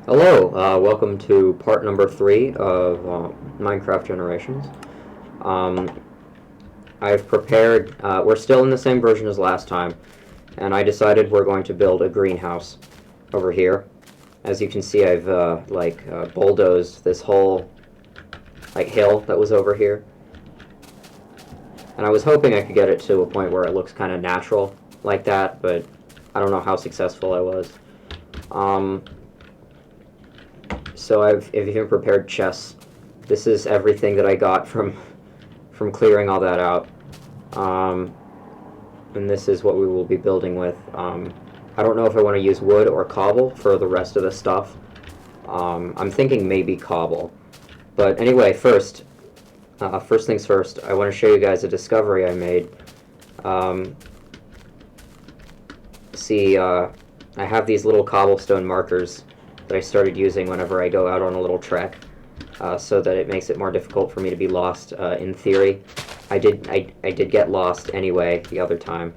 Hello, welcome to part number 3 of Minecraft Generations. Um, I've prepared, we're still in the same version as last time, and I decided we're going to build a greenhouse over here. As you can see, I've bulldozed this whole hill that was over here, and I was hoping I could get it to a point where it looks kind of natural like that, but I don't know how successful I was. So I've even prepared chests. This is everything that I got from clearing all that out. Um, and this is what we will be building with. I don't know if I want to use wood or cobble for the rest of the stuff. I'm thinking maybe cobble. But anyway, first things first, I want to show you guys a discovery I made. I have these little cobblestone markers that I started using whenever I go out on a little trek, so that it makes it more difficult for me to be lost. In theory, I did get lost anyway the other time,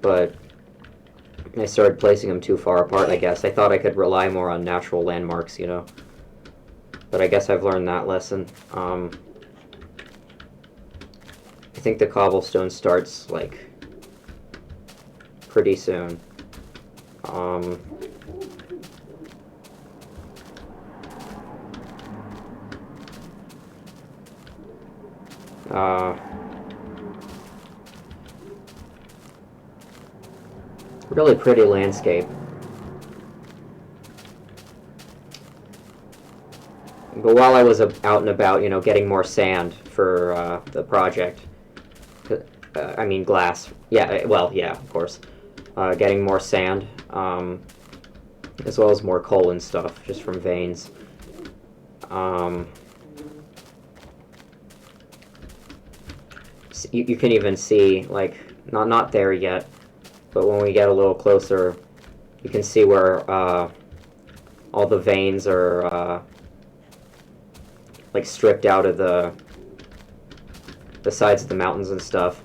but I started placing them too far apart. I guess I thought I could rely more on natural landmarks, but I guess I've learned that lesson. I think the cobblestone starts pretty soon. Um, really pretty landscape. But while I was out and about, getting more sand for the project, I mean glass. Yeah, well, yeah, of course. Getting more sand, as well as more coal and stuff, just from veins. You can even see, not there yet, but when we get a little closer, you can see where all the veins are stripped out of the sides of the mountains and stuff.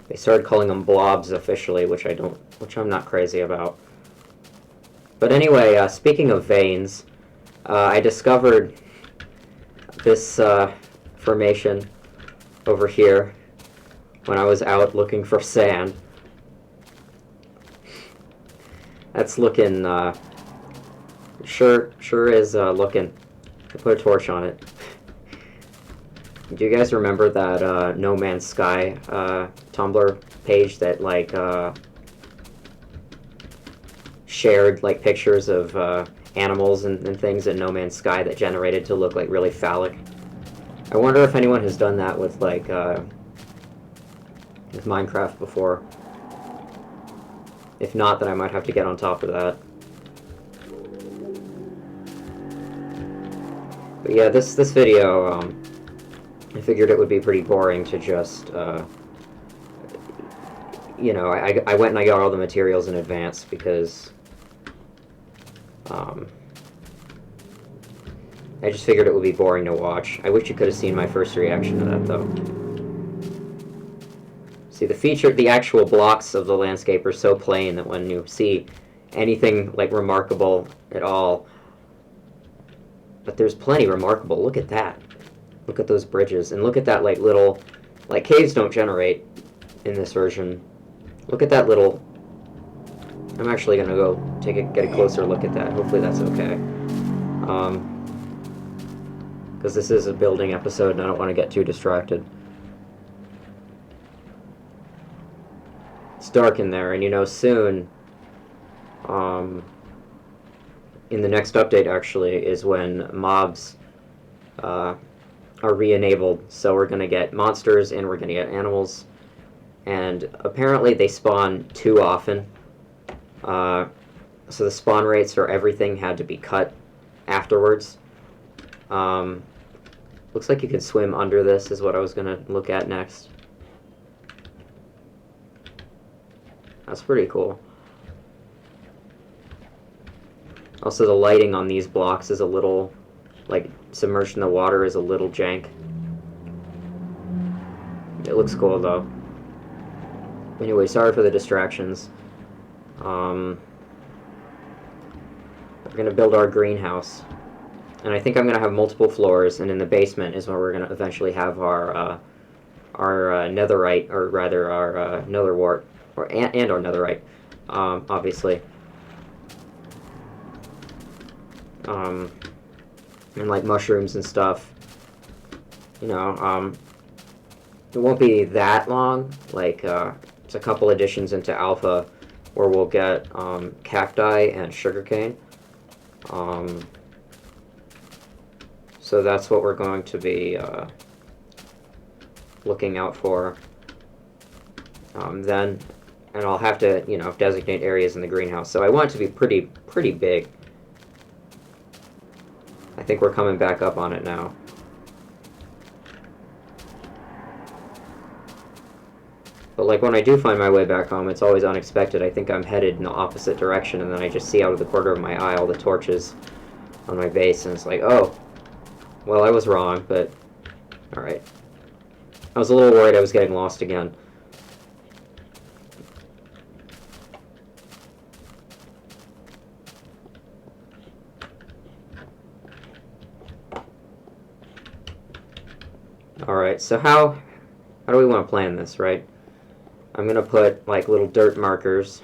They started calling them blobs officially, which I'm not crazy about. But anyway, speaking of veins, I discovered this formation over here when I was out looking for sand. That's looking sure is looking. I put a torch on it. Do you guys remember that No Man's Sky Tumblr page that shared pictures of animals and things in No Man's Sky that generated to look really phallic? I wonder if anyone has done that with Minecraft before. If not, then I might have to get on top of that. But yeah, this video, I figured it would be pretty boring to just, I went and I got all the materials in advance because, I just figured it would be boring to watch. I wish you could have seen my first reaction to that, though. See, the actual blocks of the landscape are so plain that when you see anything, remarkable at all, but there's plenty remarkable. Look at that. Look at those bridges, and look at that, little... caves don't generate in this version. Look at that little... I'm actually gonna go get a closer look at that. Hopefully that's okay. Because this is a building episode, and I don't want to get too distracted. It's dark in there, and soon... in the next update, actually, is when mobs... are re-enabled, so we're going to get monsters and we're going to get animals, and apparently they spawn too often, so the spawn rates for everything had to be cut afterwards. Looks like you can swim under this is what I was going to look at next. That's pretty cool. Also, the lighting on these blocks is a little, like, submerged in the water is a little jank. It looks cool, though. Anyway, sorry for the distractions. We're gonna build our greenhouse. And I think I'm gonna have multiple floors, and in the basement is where we're gonna eventually have our netherite, or rather our nether wart, and our netherite, obviously. And like mushrooms and stuff. You know, it won't be that long. Like, it's a couple editions into alpha where we'll get cacti and sugarcane. So that's what we're going to be looking out for then. And I'll have to, you know, designate areas in the greenhouse. So I want it to be pretty big. I think we're coming back up on it now. But like when I do find my way back home, it's always unexpected. I think I'm headed in the opposite direction, and then I just see out of the corner of my eye all the torches on my base, and it's like, oh, well, I was wrong, but alright. I was a little worried I was getting lost again. Alright, so how do we want to plan this, right? I'm going to put like little dirt markers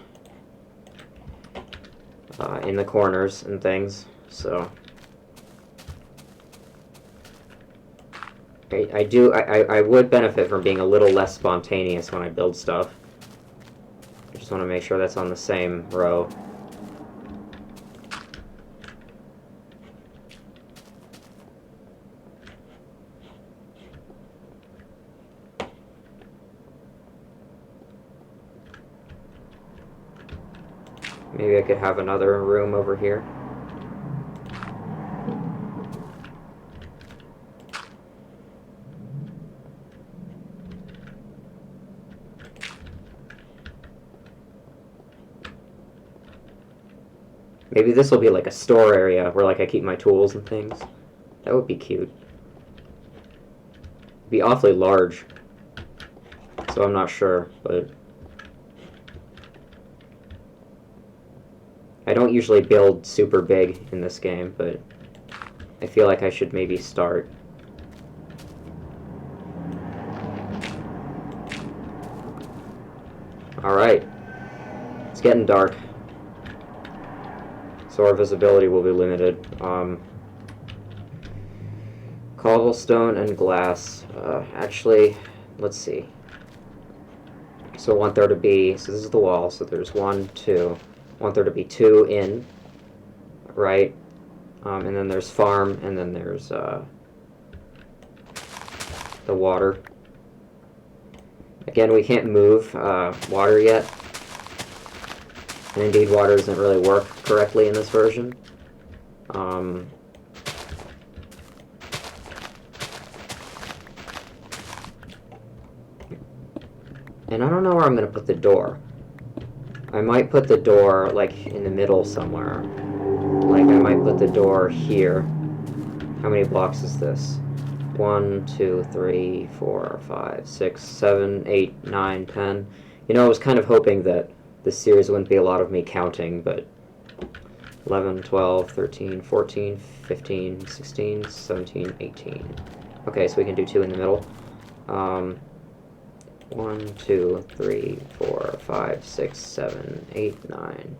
in the corners and things, so I would benefit from being a little less spontaneous when I build stuff. I just want to make sure that's on the same row. Maybe I could have another room over here. Maybe this will be like a store area where like I keep my tools and things. That would be cute. It'd be awfully large. So I'm not sure, but I don't usually build super big in this game, but I feel like I should maybe start. Alright. It's getting dark, so our visibility will be limited. Cobblestone and glass. Actually, let's see. So I want there to be, so this is the wall, so there's 1, 2. I want there to be 2 in, right? And then there's farm, and then there's the water. Again, we can't move water yet. And indeed, water doesn't really work correctly in this version. And I don't know where I'm going to put the door. I might put the door, like, in the middle somewhere. Like, I might put the door here. How many blocks is this? 1, 2, 3, 4, 5, 6, 7, 8, 9, 10. You know, I was kind of hoping that this series wouldn't be a lot of me counting, but 11, 12, 13, 14, 15, 16, 17, 18. Okay, so we can do 2 in the middle. 1, 2, 3, 4, 5, 6, 7, 8, 9.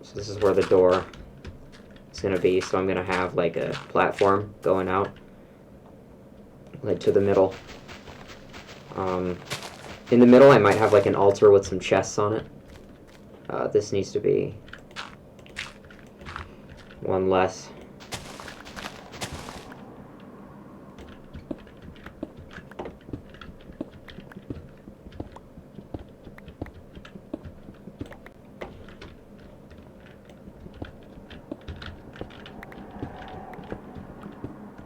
So this is where the door is going to be, so I'm going to have like a platform going out, led to the middle. In the middle I might have like an altar with some chests on it. This needs to be 1 less.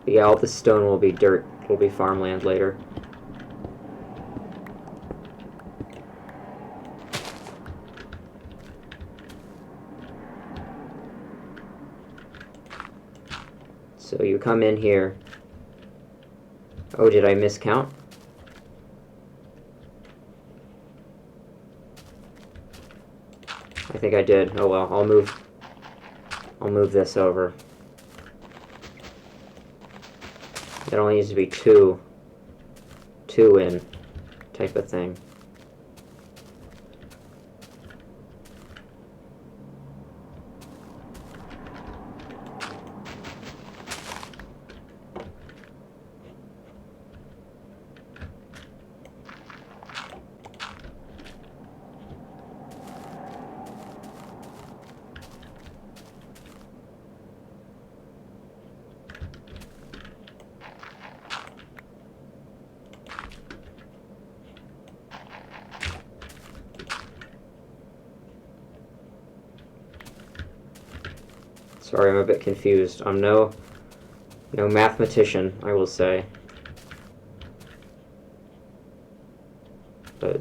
Yeah, all this stone will be dirt. Will be farmland later. So you come in here. Oh, did I miscount? I think I did. Oh well, I'll move this over. It only needs to be two in type of thing. Sorry, I'm a bit confused. I'm no mathematician, I will say. But,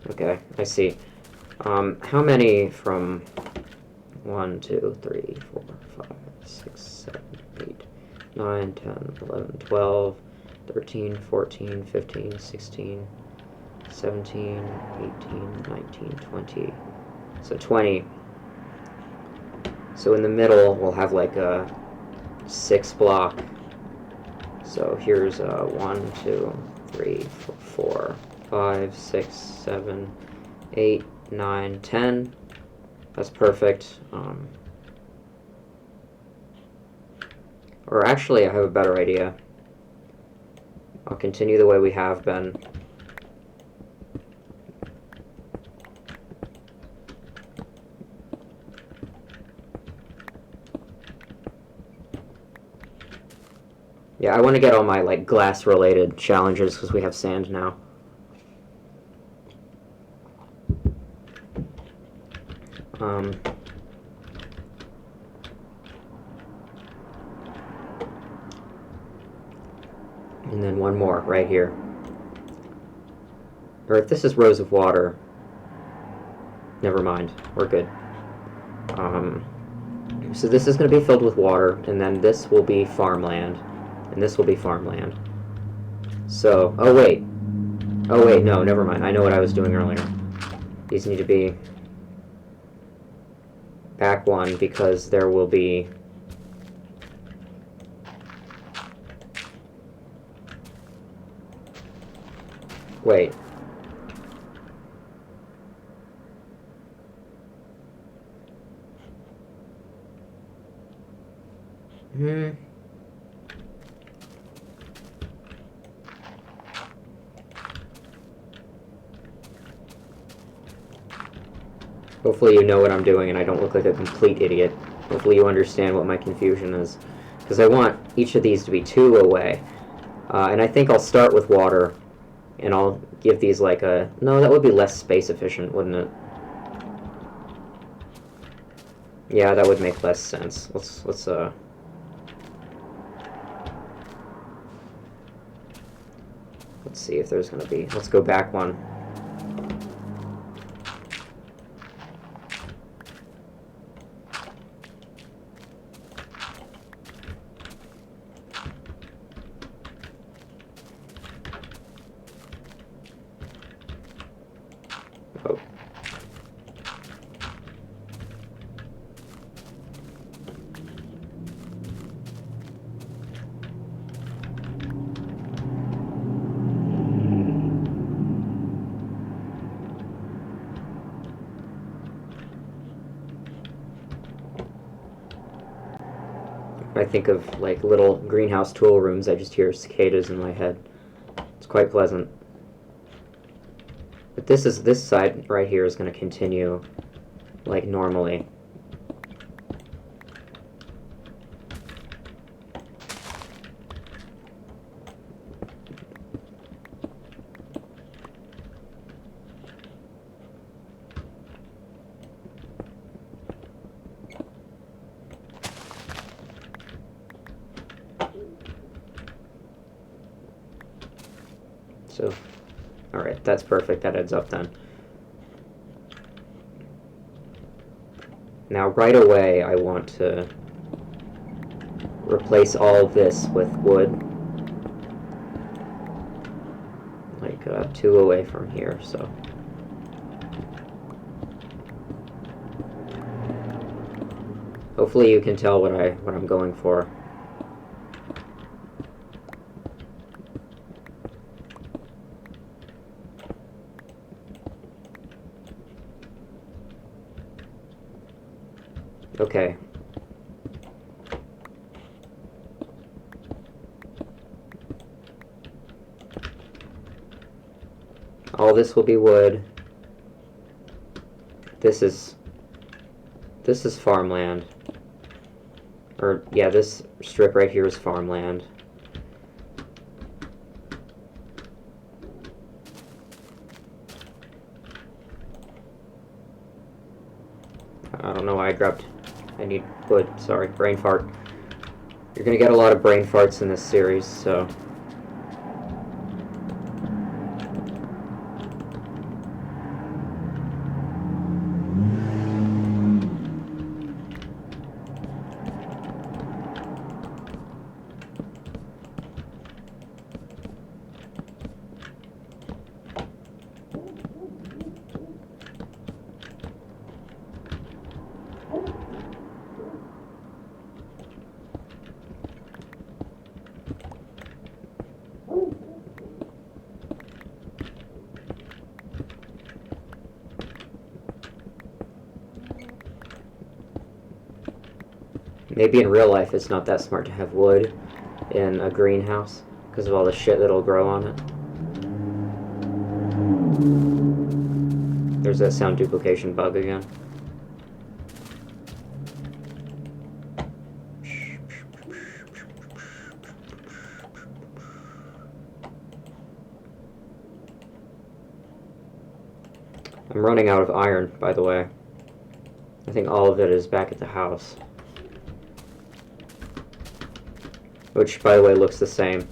okay, I see. How many from 1, 2, 3, 4, 5, 6, 7, 8, 9, 10, 11, 12, 13, 14, 15, 16, 17, 18, 19, 20. So 20. So in the middle, we'll have like a 6 block. So here's 1, 2, 3, 4, 5, 6, 7, 8, 9, 10. That's perfect. Or actually, I have a better idea. I'll continue the way we have been. Yeah, I want to get all my like glass-related challenges because we have sand now. And then one more right here. Or if this is rows of water, never mind, we're good. So this is going to be filled with water, and then this will be farmland, and this will be farmland. So, oh wait, no, never mind. I know what I was doing earlier. These need to be back one because there will be wait. Hopefully you know what I'm doing and I don't look like a complete idiot. Hopefully you understand what my confusion is. Because I want each of these to be 2 away. And I think I'll start with water, and I'll give these like a... No, that would be less space efficient, wouldn't it? Yeah, that would make less sense. Let's see if there's gonna be... Let's go back one. Oh. I think of like little greenhouse tool rooms, I just hear cicadas in my head. It's quite pleasant. But this side right here is going to continue like normally. So, alright, that's perfect. That adds up then. Now, right away, I want to replace all of this with wood. Like 2 away from here, so. Hopefully you can tell what I'm going for. Okay. All this will be wood. This is farmland. Or, yeah, this strip right here is farmland. I don't know why I need wood, sorry, brain fart. You're gonna get a lot of brain farts in this series, so. Maybe in real life it's not that smart to have wood in a greenhouse because of all the shit that'll grow on it. There's that sound duplication bug again. I'm running out of iron, by the way. I think all of it is back at the house. Which, by the way, looks the same.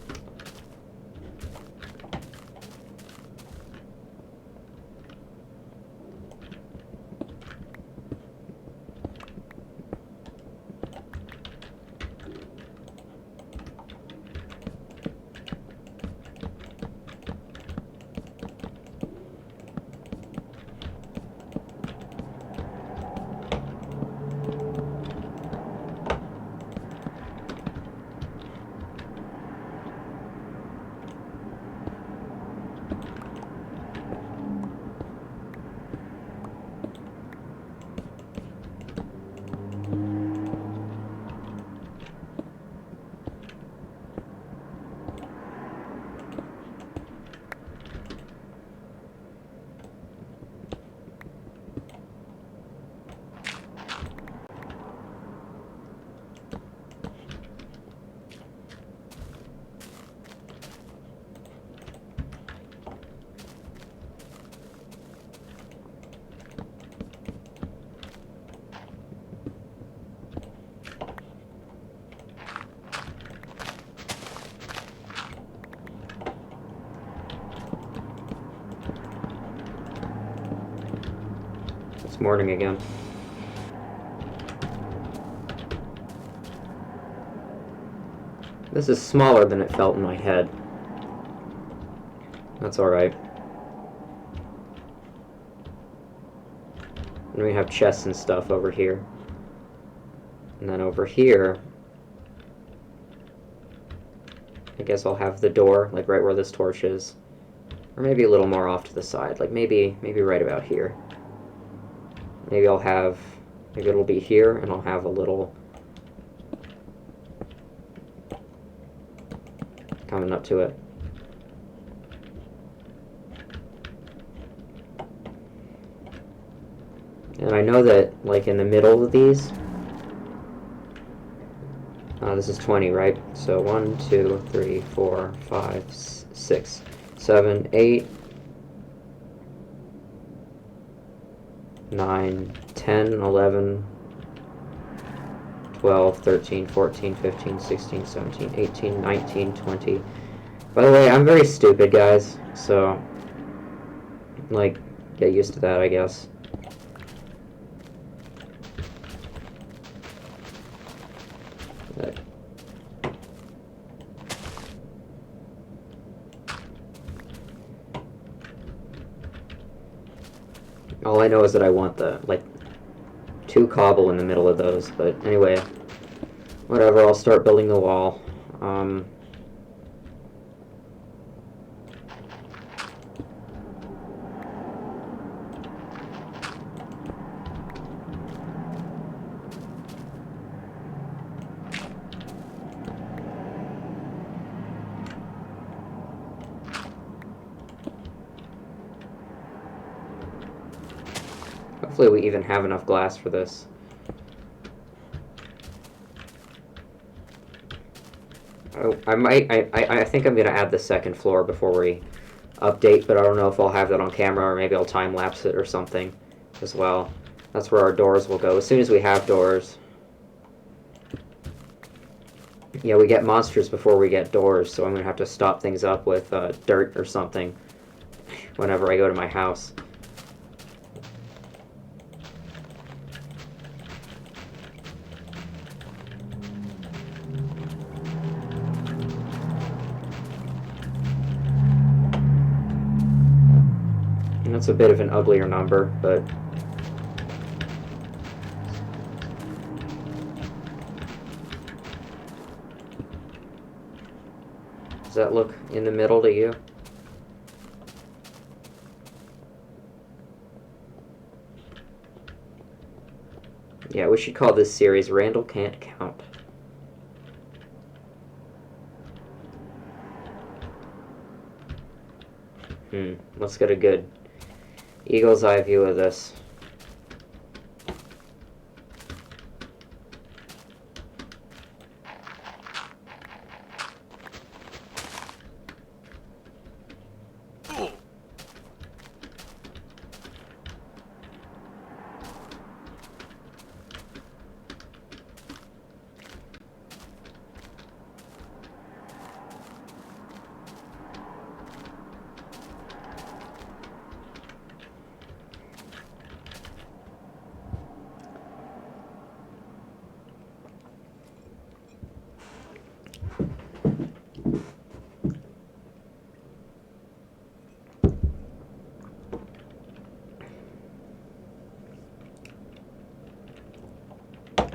Morning again. This is smaller than it felt in my head. That's alright. And we have chests and stuff over here. And then over here, I guess I'll have the door, like right where this torch is. Or maybe a little more off to the side, like maybe right about here. Maybe it'll be here, and I'll have a little coming up to it. And I know that, like, in the middle of these, this is 20, right? So 1, 2, 3, 4, 5, 6, 7, 8, 9, 10, 11, 12, 13, 14, 15, 16, 17, 18, 19, 20. By the way, I'm very stupid, guys, so, like, get used to that, I guess. All I know is that I want the, like, 2 cobble in the middle of those, but anyway, whatever, I'll start building the wall. Hopefully we even have enough glass for this. I think I'm going to add the second floor before we update, but I don't know if I'll have that on camera, or maybe I'll time-lapse it or something as well. That's where our doors will go, as soon as we have doors. Yeah, we get monsters before we get doors, so I'm going to have to stop things up with dirt or something whenever I go to my house. And that's a bit of an uglier number, but does that look in the middle to you? Yeah, we should call this series Randall Can't Count. Let's get a good eagle's eye view of this.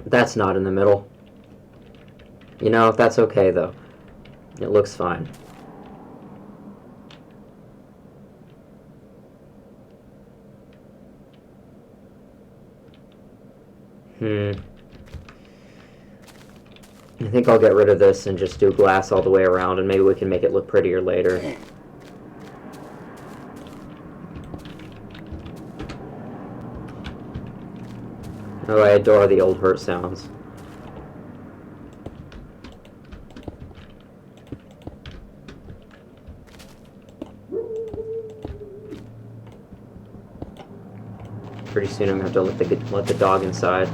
That's not in the middle. You know, that's okay though. It looks fine. I think I'll get rid of this and just do glass all the way around, and maybe we can make it look prettier later. Oh, I adore the old hurt sounds. Pretty soon I'm going to have to let the dog inside.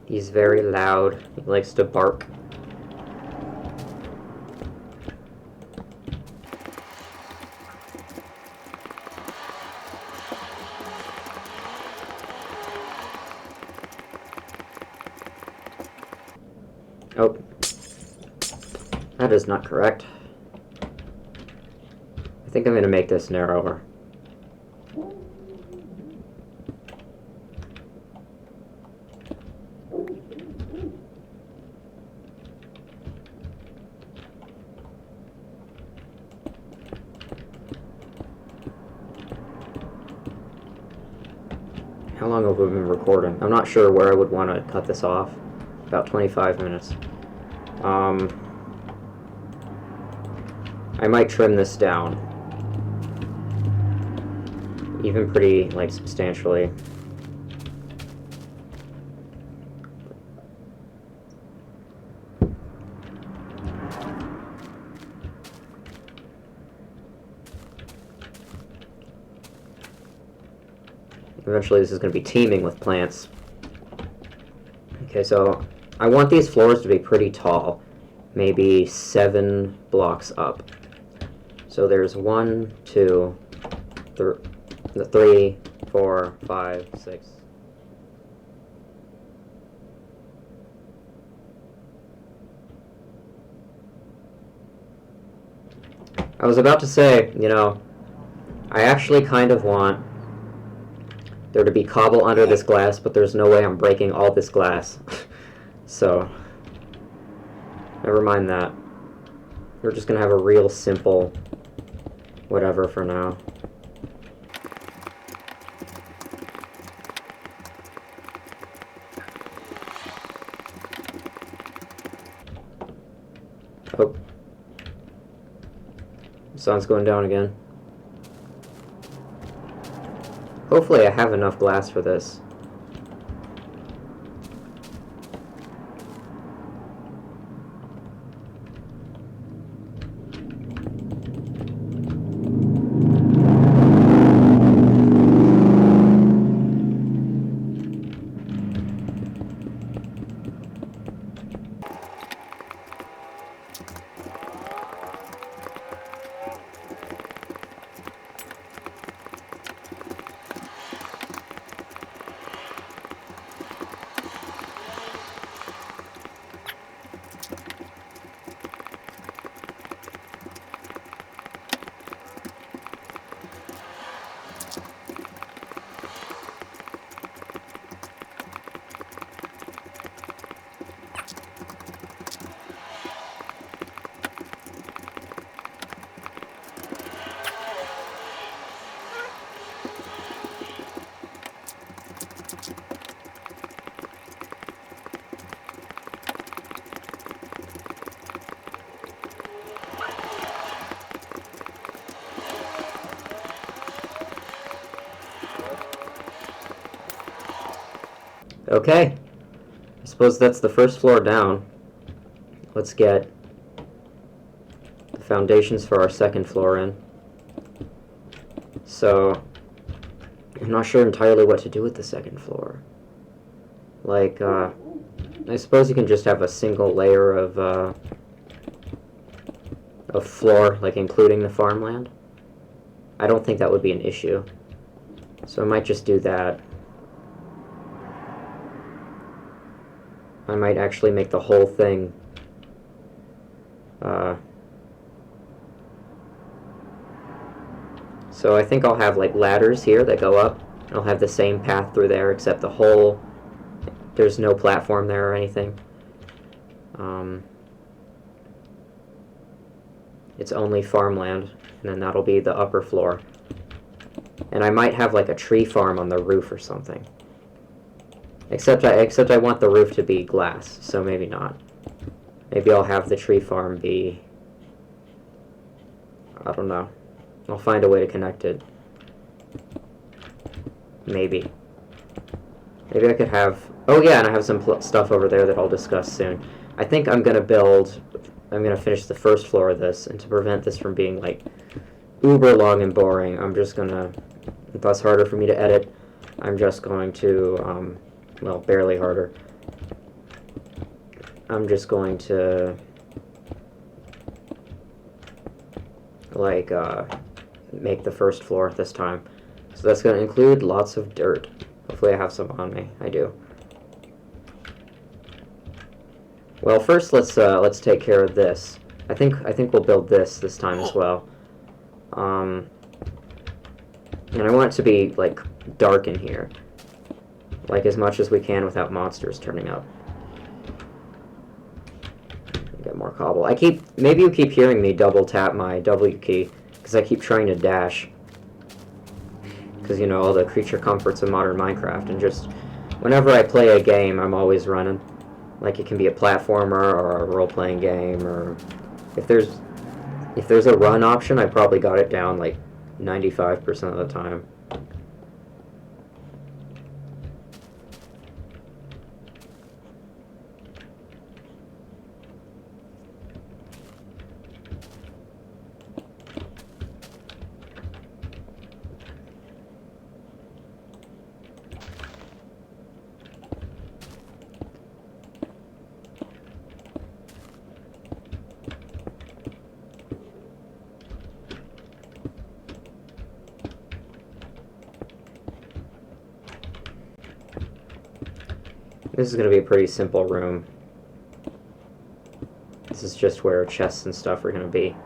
He's very loud. He likes to bark. Oh. That is not correct. I think I'm going to make this narrower. How long have we been recording? I'm not sure where I would want to cut this off. About 25 minutes. I might trim this down. Even pretty, like, substantially. Eventually this is going to be teeming with plants. Okay, so I want these floors to be pretty tall. Maybe 7 blocks up. So there's 1, 2, 3, 4, 5, 6, I was about to say, you know, I actually kind of want there to be cobble under this glass, but there's no way I'm breaking all this glass. So, never mind that. We're just gonna have a real simple whatever for now. Oh. Sun's going down again. Hopefully I have enough glass for this. Okay, I suppose that's the first floor down. Let's get the foundations for our second floor in. So, I'm not sure entirely what to do with the second floor. Like, I suppose you can just have a single layer of floor, like including the farmland. I don't think that would be an issue. So I might just do that. I might actually make the whole thing so I think I'll have like ladders here that go up. I'll have the same path through there, except there's no platform there or anything. It's only farmland, and then that'll be the upper floor. And I might have like a tree farm on the roof or something. Except I want the roof to be glass, so maybe not. Maybe I'll have the tree farm be... I don't know. I'll find a way to connect it. Maybe. Maybe I could have... Oh yeah, and I have some stuff over there that I'll discuss soon. I think I'm gonna finish the first floor of this, and to prevent this from being like uber long and boring, I'm just gonna... Thus harder for me to edit. I'm just going to... well, barely harder. I'm just going to like make the first floor this time. So that's going to include lots of dirt. Hopefully I have some on me. I do. Well, first let's take care of this. I think we'll build this time as well. And I want it to be like dark in here. Like as much as we can without monsters turning up. Get more cobble. Maybe you keep hearing me double tap my W key, because I keep trying to dash. Because, you know, all the creature comforts of modern Minecraft, and just, whenever I play a game, I'm always running. Like, it can be a platformer, or a role-playing game, or... If there's a run option, I probably got it down, like, 95% of the time. This is going to be a pretty simple room. This is just where chests and stuff are going to be.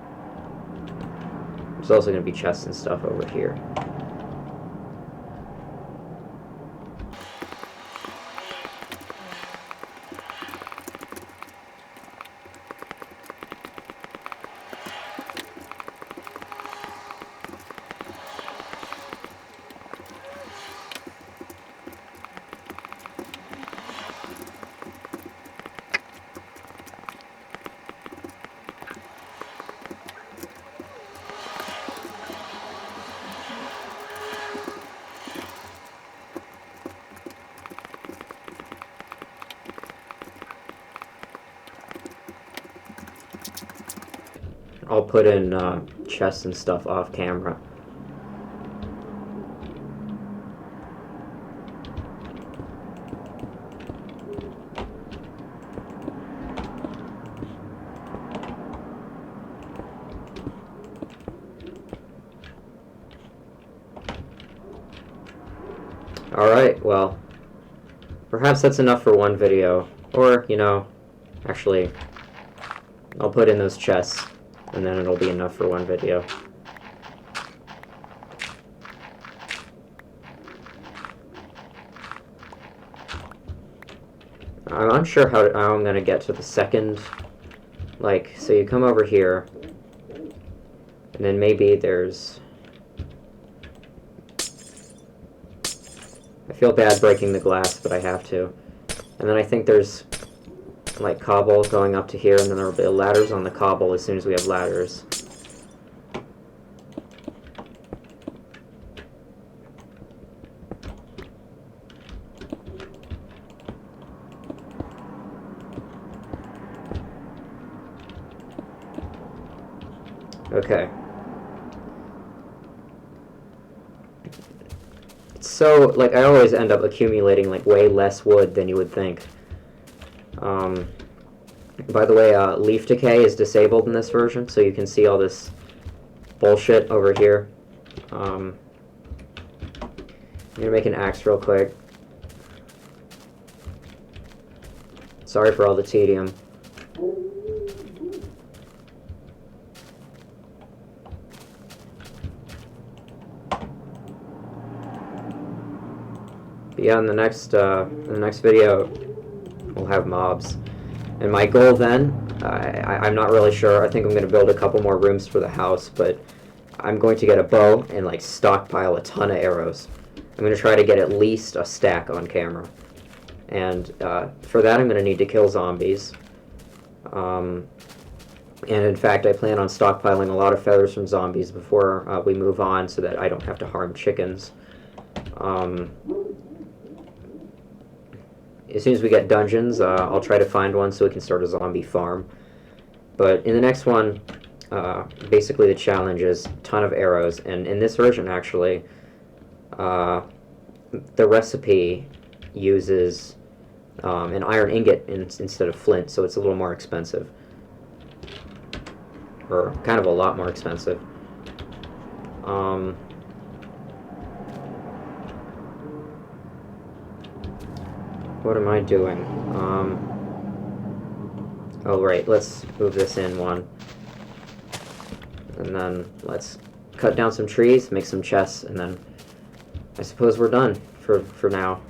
There's also going to be chests and stuff over here. I'll put in chests and stuff off camera. Alright, well, perhaps that's enough for one video. Or, you know, actually, I'll put in those chests, and then it'll be enough for one video. I'm unsure how I'm going to get to the second, like, so you come over here, and then maybe there's... I feel bad breaking the glass, but I have to. And then I think there's, like, cobble going up to here, and then there will be ladders on the cobble as soon as we have ladders. Okay. So, like, I always end up accumulating, like, way less wood than you would think. By the way, leaf decay is disabled in this version, so you can see all this bullshit over here. I'm gonna make an axe real quick. Sorry for all the tedium. But yeah, in the next video, we'll have mobs. And my goal then, I'm not really sure. I think I'm going to build a couple more rooms for the house, but I'm going to get a bow and like stockpile a ton of arrows. I'm going to try to get at least a stack on camera. And for that, I'm going to need to kill zombies. And in fact, I plan on stockpiling a lot of feathers from zombies before we move on so that I don't have to harm chickens. As soon as we get dungeons, I'll try to find one so we can start a zombie farm. But in the next one, basically the challenge is a ton of arrows. And in this version, actually, the recipe uses an iron ingot instead of flint, so it's a little more expensive. Or kind of a lot more expensive. What am I doing? Oh, right, let's move this in one. And then let's cut down some trees, make some chests, and then I suppose we're done for now.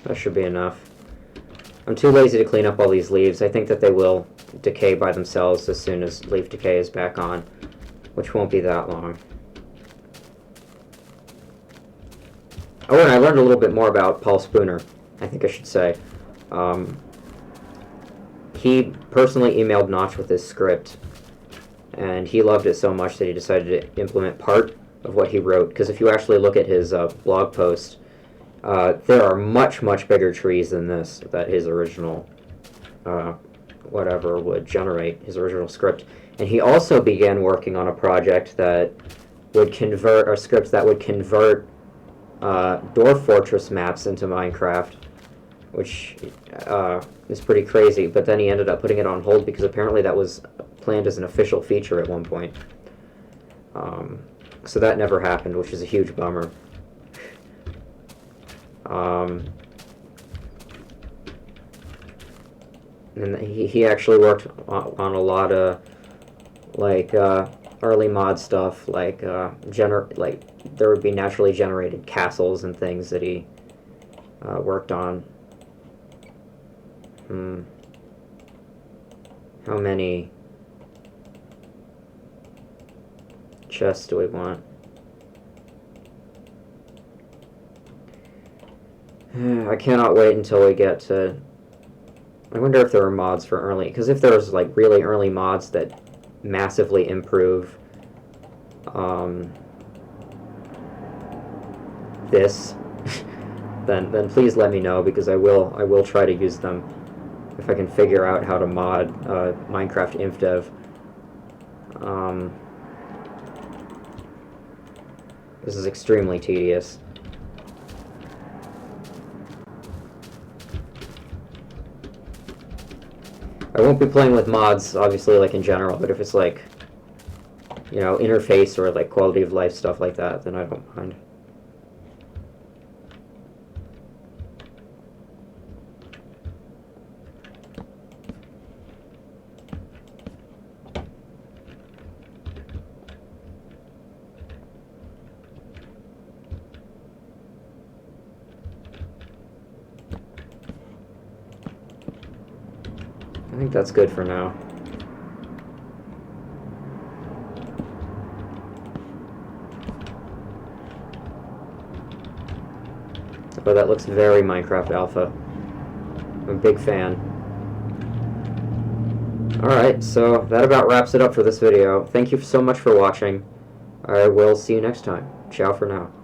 That should be enough. I'm too lazy to clean up all these leaves. I think that they will decay by themselves as soon as leaf decay is back on, which won't be that long. Oh, and I learned a little bit more about Paul Spooner, I think I should say. He personally emailed Notch with his script, and he loved it so much that he decided to implement part of what he wrote, because if you actually look at his blog post, There are much, much bigger trees than this that his original whatever would generate, his original script. And he also began working on a project that would convert, or scripts that would convert Dwarf Fortress maps into Minecraft, which is pretty crazy. But then he ended up putting it on hold because apparently that was planned as an official feature at one point. So that never happened, which is a huge bummer. And he actually worked on a lot of like early mod stuff, like like there would be naturally generated castles and things that he worked on. How many chests do we want? I cannot wait until we get to... I wonder if there are mods for early... Because if there's like really early mods that massively improve this, then please let me know, because I will try to use them if I can figure out how to mod Minecraft Infdev. This is extremely tedious. I won't be playing with mods, obviously, like in general, but if it's like, you know, interface or like quality of life stuff like that, then I don't mind. I think that's good for now. Oh, that looks very Minecraft Alpha. I'm a big fan. Alright, so that about wraps it up for this video. Thank you so much for watching. I will see you next time. Ciao for now.